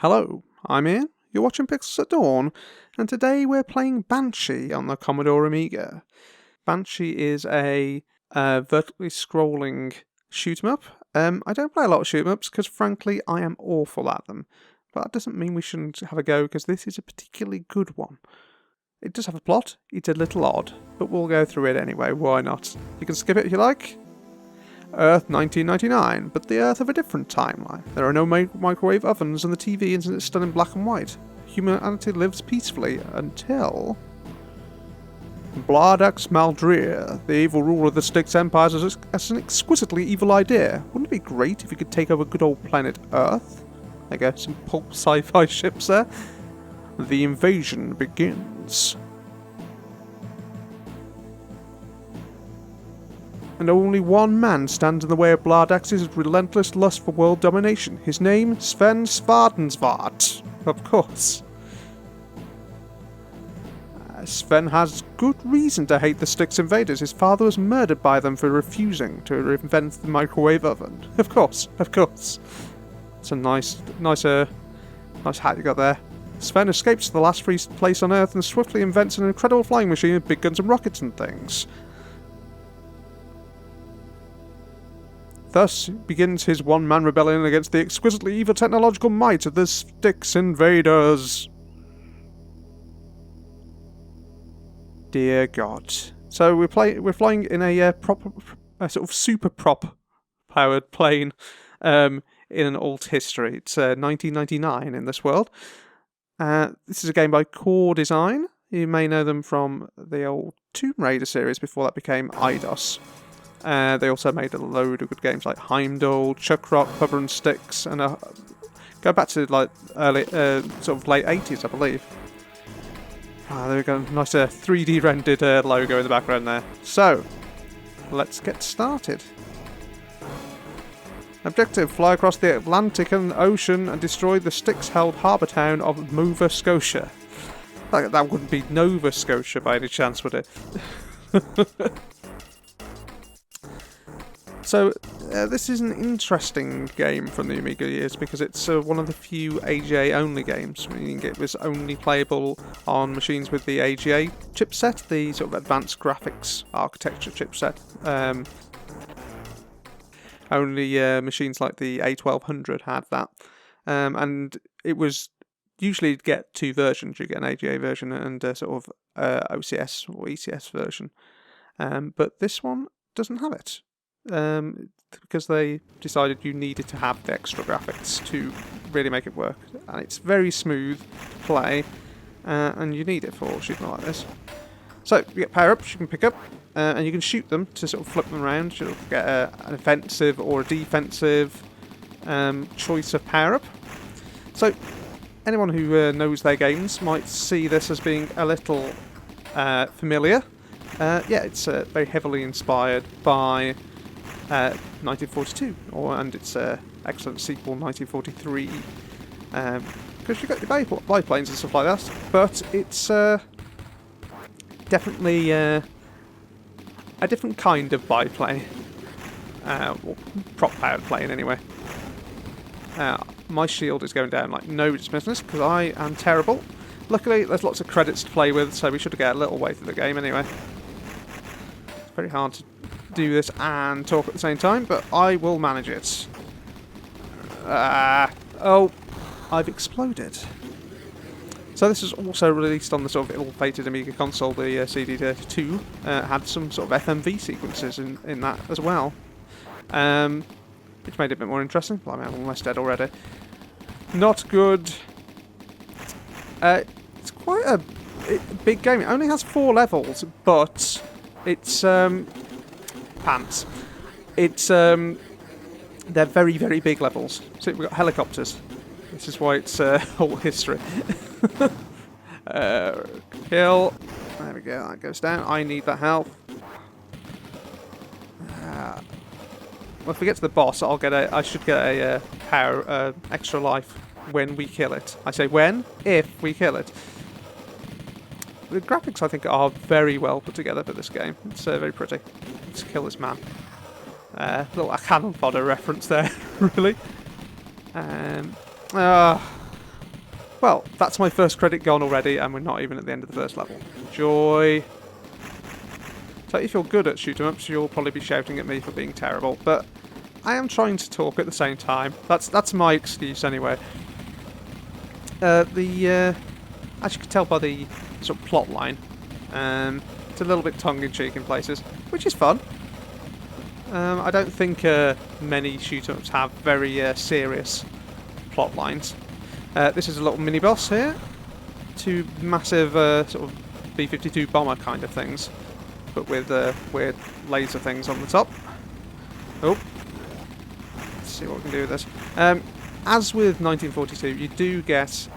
Hello, I'm Ian, you're watching Pixels at Dawn, and today we're playing Banshee on the Commodore Amiga. Banshee is a vertically scrolling shoot-'em-up. I don't play a lot of shoot-'em-ups because frankly I am awful at them, but that doesn't mean we shouldn't have a go because this is a particularly good one. It does have a plot, it's a little odd, but we'll go through it anyway, why not? You can skip it if you like. Earth 1999, but the Earth of a different timeline. There are no microwave ovens and the TV internet is still in black and white. Humanity lives peacefully until... Blardax Maldrir, the evil ruler of the Styx Empire, has an exquisitely evil idea. Wouldn't it be great if you could take over good old planet Earth? There go, some pulp sci-fi ships there. The invasion begins. And only one man stands in the way of Blardax's relentless lust for world domination. His name, Sven Svardensvart. Of course. Sven has good reason to hate the Styx invaders. His father was murdered by them for refusing to invent the microwave oven. Of course, of course. It's a nice hat you got there. Sven escapes to the last free place on Earth and swiftly invents an incredible flying machine with big guns and rockets and things. Thus begins his one-man rebellion against the exquisitely evil technological might of the Styx invaders. Dear God. So we're flying in a sort of super prop powered plane in an alt history. It's 1999 in this world. This is a game by Core Design. You may know them from the old Tomb Raider series before that became IDOS. They also made a load of good games like Heimdall, Chuck Rock, Pupper and Sticks, and go back to like early, sort of late 80s, I believe. There we go, nice 3D rendered logo in the background there. So, let's get started. Objective: fly across the Atlantic and Ocean and destroy the Styx-held harbour town of Nova Scotia. That wouldn't be Nova Scotia by any chance, would it? So, this is an interesting game from the Amiga years because it's one of the few AGA-only games, meaning it was only playable on machines with the AGA chipset, the sort of advanced graphics architecture chipset. Only machines like the A1200 had that, and it was usually you'd get two versions. You get an AGA version and a sort of OCS or ECS version, but this one doesn't have it. Because they decided you needed to have the extra graphics to really make it work, and it's very smooth to play, and you need it for shooting like this. So you get power-ups you can pick up, and you can shoot them to sort of flip them around. You'll get an offensive or a defensive choice of power-up. So anyone who knows their games might see this as being a little familiar. Yeah, it's very heavily inspired by 1942, and its excellent sequel 1943, because you've got your biplanes and stuff like that, but it's definitely a different kind of biplane, or prop-powered plane anyway. My shield is going down like nobody's business because I am terrible. Luckily there's lots of credits to play with, so we should get a little way through the game anyway. It's very hard to do this and talk at the same time, but I will manage it. Oh, I've exploded. So this was also released on the sort of ill-fated Amiga console, the CD32. Had some sort of FMV sequences in that as well, which made it a bit more interesting. Well, I'm almost dead already. Not good. It's quite a big game. It only has 4 levels, but it's pants. It's they're very, very big levels. So we've got helicopters. This is why it's whole history. Kill. There we go. That goes down. I need that health. Well, if we get to the boss, I should get a power extra life when we kill it. I say when, if we kill it. The graphics, I think, are very well put together for this game. It's very pretty. Let's kill this man. Little cannon fodder reference there, really. Well, that's my first credit gone already, and we're not even at the end of the first level. Joy. So if you're good at shoot-em-ups, you'll probably be shouting at me for being terrible, but I am trying to talk at the same time. That's my excuse anyway. As you can tell by the sort of plot line, it's a little bit tongue-in-cheek in places, which is fun. I don't think many shoot-ups have very serious plot lines. This is a little mini-boss here. Two massive sort of B-52 bomber kind of things, but with weird laser things on the top. Oh. Let's see what we can do with this. As with 1942, you do get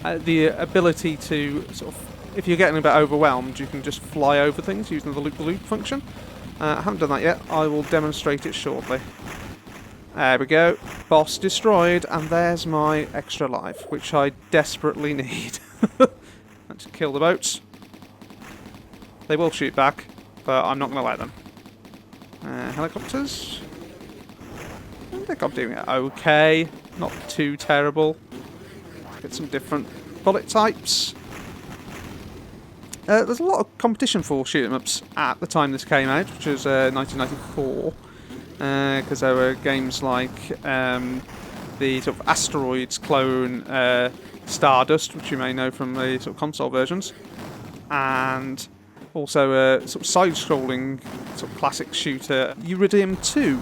the ability to sort of, if you're getting a bit overwhelmed, you can just fly over things using the loop-the-loop function. I haven't done that yet. I will demonstrate it shortly. There we go. Boss destroyed, and there's my extra life, which I desperately need. Let's kill the boats. They will shoot back, but I'm not going to let them. Helicopters. I think I'm doing it okay. Not too terrible. Get some different bullet types. There's a lot of competition for shoot-em-ups at the time this came out, which was 1994. Because there were games like the sort of Asteroids clone Stardust, which you may know from the sort of console versions, and also a sort of side-scrolling sort of classic shooter, Uridium 2,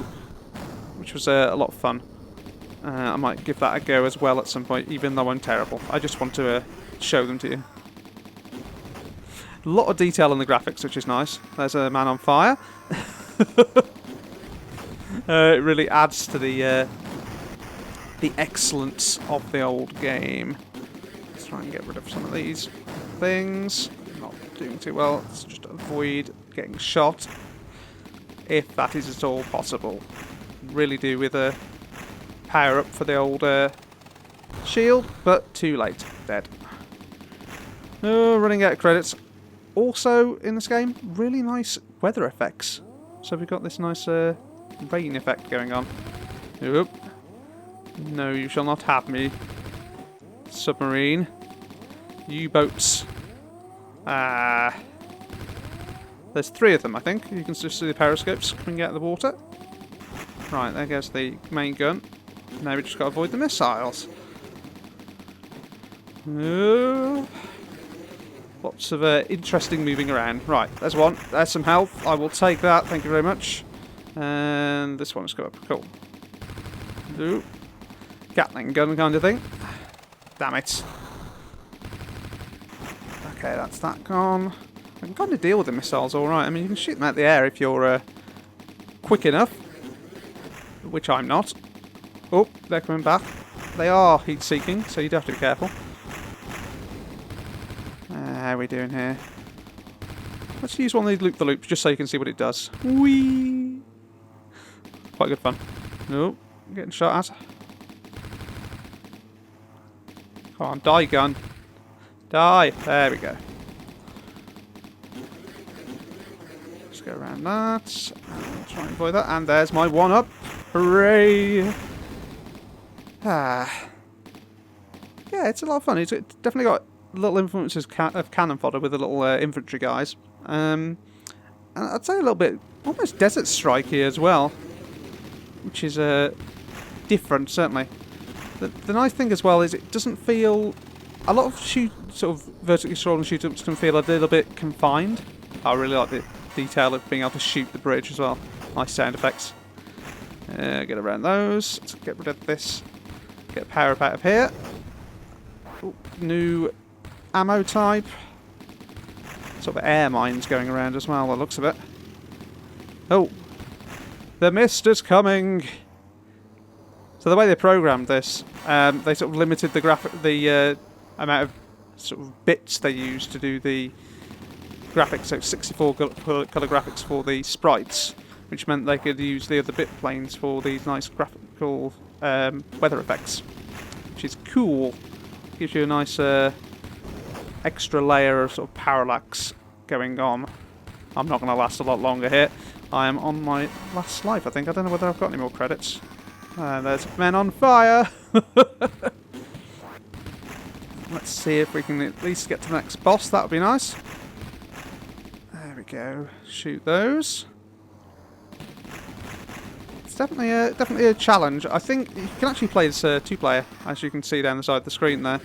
which was a lot of fun. I might give that a go as well at some point, even though I'm terrible. I just want to show them to you. A lot of detail in the graphics, which is nice. There's a man on fire. It really adds to the excellence of the old game. Let's try and get rid of some of these things. Not doing too well. Let's just avoid getting shot, if that is at all possible. Really do with a power up for the old shield, but too late. Dead. Oh, running out of credits. Also in this game, really nice weather effects. So we've got this nice rain effect going on. Oop. No, you shall not have me. Submarine. U-boats. There's 3 of them, I think. You can just see the periscopes coming out of the water. Right, there goes the main gun. Now we just got to avoid the missiles. Lots of interesting moving around. Right, there's one. There's some health. I will take that. Thank you very much. And this one's got up. Cool. Ooh. Gatling gun kind of thing. Damn it. Okay, that's that gone. I can kind of deal with the missiles alright. I mean, you can shoot them out the air if you're quick enough. Which I'm not. Oh, they're coming back. They are heat-seeking, so you do have to be careful. How are we doing here? Let's use one of these loop-the-loops just so you can see what it does. Whee! Quite good fun. Nope, I'm getting shot at. Come on, die, gun. Die! There we go. Just go around that. And try and avoid that. And there's my one-up. Hooray! Ah. Yeah, it's a lot of fun. It's definitely got little influences of cannon fodder with the little infantry guys. And I'd say a little bit almost Desert Strike-y as well, which is different, certainly. The nice thing as well is it doesn't feel... A lot of sort of vertically scrolling shoot-ups can feel a little bit confined. I really like the detail of being able to shoot the bridge as well. Nice sound effects. Get around those. Let's get rid of this. Get power up out of here. Ooh, new ammo type. Sort of air mines going around as well, by the looks of it. Oh, the mist is coming. So the way they programmed this, they sort of limited the amount of sort of bits they used to do the graphics. So 64 colour graphics for the sprites, which meant they could use the other bit planes for these nice graphical weather effects, which is cool. Gives you a nice extra layer of sort of parallax going on. I'm not going to last a lot longer here. I am on my last life, I think. I don't know whether I've got any more credits. And there's men on fire. Let's see if we can at least get to the next boss. That would be nice. There we go. Shoot those. It's definitely a challenge. I think you can actually play this two-player, as you can see down the side of the screen there,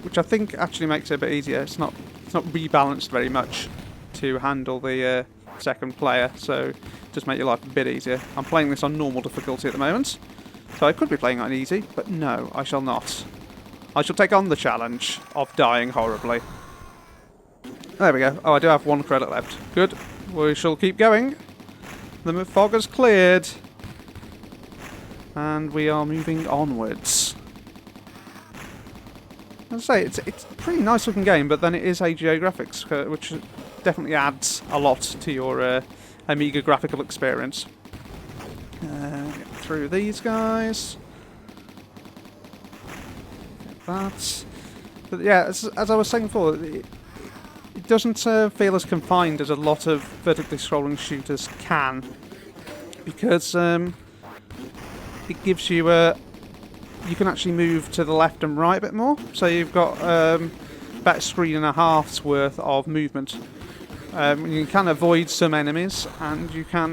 which I think actually makes it a bit easier. It's not rebalanced very much to handle the second player, so it does make your life a bit easier. I'm playing this on normal difficulty at the moment, so I could be playing on easy, but no, I shall not. I shall take on the challenge of dying horribly. There we go. Oh, I do have 1 credit left. Good. We shall keep going. The fog has cleared. And we are moving onwards. As I say, it's a pretty nice looking game, but then it is AGA graphics, which definitely adds a lot to your Amiga graphical experience. Get through these guys. That. But yeah, as I was saying before, it doesn't feel as confined as a lot of vertically scrolling shooters can, because it gives you you can actually move to the left and right a bit more, so you've got about a screen and a half's worth of movement. You can avoid some enemies, and you can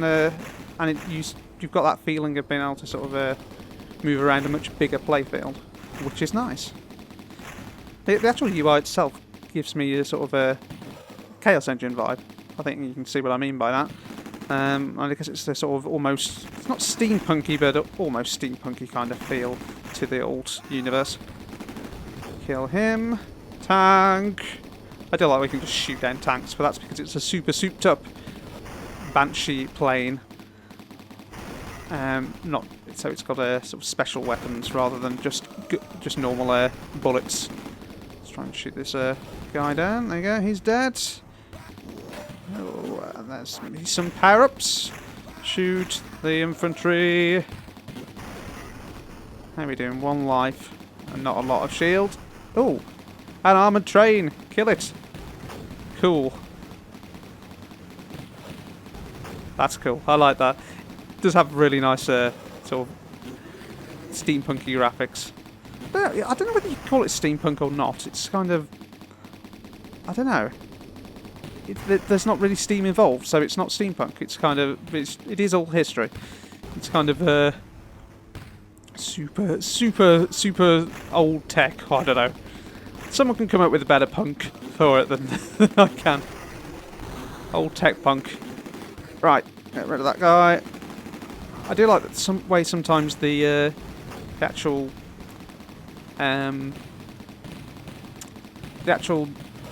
you've got that feeling of being able to sort of move around a much bigger playfield, which is nice. The actual UI itself gives me a sort of a Chaos Engine vibe. I think you can see what I mean by that. I guess it's the sort of almost, it's not steampunky, but almost steampunky kind of feel to the old universe. Kill him. Tank. I do like we can just shoot down tanks, but that's because it's a super souped up Banshee plane. So it's got sort of special weapons rather than just normal bullets. Let's try and shoot this guy down. There you go, he's dead. Oh, and there's maybe some power-ups. Shoot the infantry. How are we doing? 1 life and not a lot of shield. Oh, an armoured train. Kill it. Cool. That's cool. I like that. It does have really nice sort of steampunky graphics. But I don't know whether you call it steampunk or not. It's kind of, I don't know. There's not really steam involved, so it's not steampunk. It's kind of, it is all history. It's kind of super old tech. I don't know. Someone can come up with a better punk for it than I can. Old-tech-punk. Right, get rid of that guy. I do like that sometimes the actual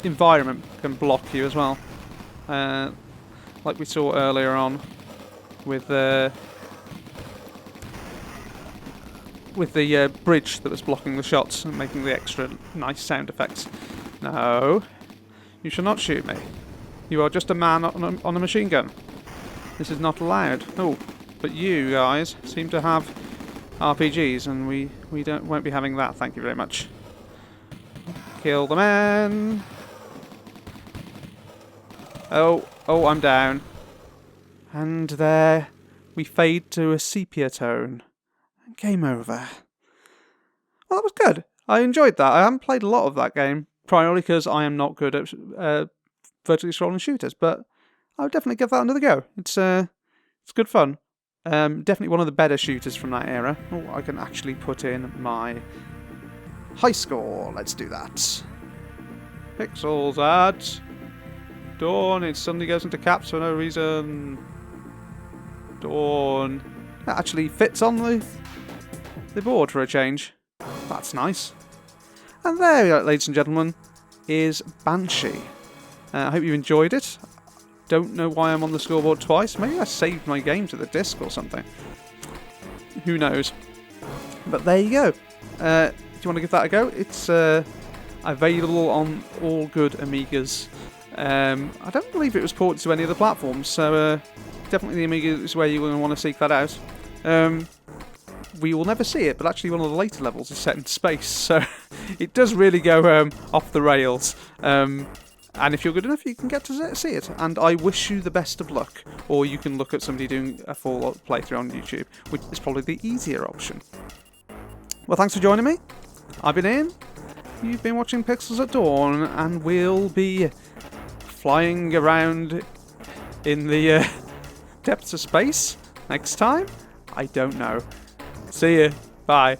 environment can block you as well, like we saw earlier on with the bridge that was blocking the shots and making the extra nice sound effects. No, you shall not shoot me. You are just a man on a machine gun. This is not allowed. Oh, but you guys seem to have RPGs, and we won't be having that. Thank you very much. Kill the man. Oh, I'm down. And there we fade to a sepia tone. Game over. Well, that was good. I enjoyed that. I haven't played a lot of that game, primarily because I am not good at vertically scrolling shooters, but I would definitely give that another go. It's good fun. Definitely one of the better shooters from that era. Oh, I can actually put in my high score. Let's do that. Pixels at dawn. It suddenly goes into caps for no reason. Dawn. That actually fits on the board for a change. That's nice. And there we go, ladies and gentlemen, is Banshee. I hope you enjoyed it. Don't know why I'm on the scoreboard twice. Maybe I saved my game to the disc or something. Who knows? But there you go. Do you want to give that a go? It's available on all good Amigas. I don't believe it was ported to any other platforms, so definitely the Amiga is where you're going to want to seek that out. We will never see it, but actually one of the later levels is set in space, so it does really go off the rails. And if you're good enough, you can get to see it. And I wish you the best of luck. Or you can look at somebody doing a full playthrough on YouTube, which is probably the easier option. Well, thanks for joining me. I've been Ian. You've been watching Pixels at Dawn, and we'll be flying around in the depths of space next time. I don't know. See ya. Bye.